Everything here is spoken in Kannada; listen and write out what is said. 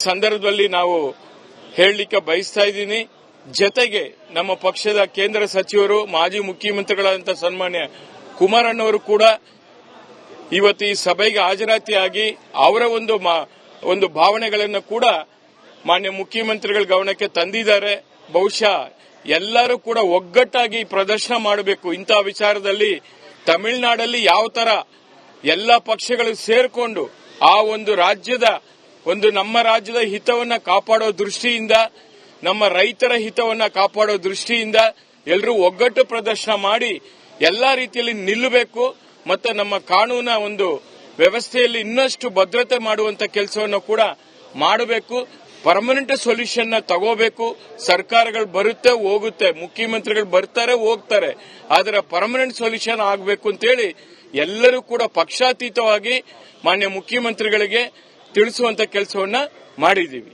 ಸಂದರ್ಭದಲ್ಲಿ ನಾವು ಹೇಳಲಿಕ್ಕೆ ಬಯಸ್ತಾ ಇದ್ದೀನಿ. ಜತೆಗೆ ನಮ್ಮ ಪಕ್ಷದ ಕೇಂದ್ರ ಸಚಿವರು ಮಾಜಿ ಮುಖ್ಯಮಂತ್ರಿಗಳಾದಂಥ ಸನ್ಮಾನ್ಯ ಕುಮಾರಣ್ಣವರು ಕೂಡ ಇವತ್ತು ಈ ಸಭೆಗೆ ಹಾಜರಾತಿಯಾಗಿ ಅವರ ಒಂದು ಭಾವನೆಗಳನ್ನು ಕೂಡ ಮಾನ್ಯ ಮುಖ್ಯಮಂತ್ರಿಗಳ ಗಮನಕ್ಕೆ ತಂದಿದ್ದಾರೆ. ಬಹುಶಃ ಎಲ್ಲರೂ ಕೂಡ ಒಗ್ಗಟ್ಟಾಗಿ ಪ್ರದರ್ಶನ ಮಾಡಬೇಕು. ಇಂತಹ ವಿಚಾರದಲ್ಲಿ ತಮಿಳುನಾಡಲ್ಲಿ ಯಾವ ತರ ಎಲ್ಲ ಪಕ್ಷಗಳು ಸೇರ್ಕೊಂಡು ಆ ನಮ್ಮ ರಾಜ್ಯದ ಹಿತವನ್ನ ಕಾಪಾಡೋ ದೃಷ್ಟಿಯಿಂದ, ನಮ್ಮ ರೈತರ ಹಿತವನ್ನ ಕಾಪಾಡೋ ದೃಷ್ಟಿಯಿಂದ ಎಲ್ಲರೂ ಒಗ್ಗಟ್ಟು ಪ್ರದರ್ಶನ ಮಾಡಿ ಎಲ್ಲಾ ರೀತಿಯಲ್ಲಿ ನಿಲ್ಲಬೇಕು ಮತ್ತು ನಮ್ಮ ಕಾನೂನ ಒಂದು ವ್ಯವಸ್ಥೆಯಲ್ಲಿ ಇನ್ನಷ್ಟು ಭದ್ರತೆ ಮಾಡುವಂತ ಕೆಲಸವನ್ನು ಕೂಡ ಮಾಡಬೇಕು. ಪರ್ಮನೆಂಟ್ ಸೊಲ್ಯೂಷನ್ ತಗೋಬೇಕು. ಸರ್ಕಾರಗಳು ಬರುತ್ತೆ ಹೋಗುತ್ತೆ, ಮುಖ್ಯಮಂತ್ರಿಗಳು ಬರ್ತಾರೆ ಹೋಗ್ತಾರೆ, ಆದರೆ ಪರ್ಮನೆಂಟ್ ಸೊಲ್ಯೂಷನ್ ಆಗಬೇಕು ಅಂತೇಳಿ ಎಲ್ಲರೂ ಕೂಡ ಪಕ್ಷಾತೀತವಾಗಿ ಮಾನ್ಯ ಮುಖ್ಯಮಂತ್ರಿಗಳಿಗೆ ತಿಳಿಸುವಂತ ಕೆಲಸವನ್ನ ಮಾಡಿದ್ದೀವಿ.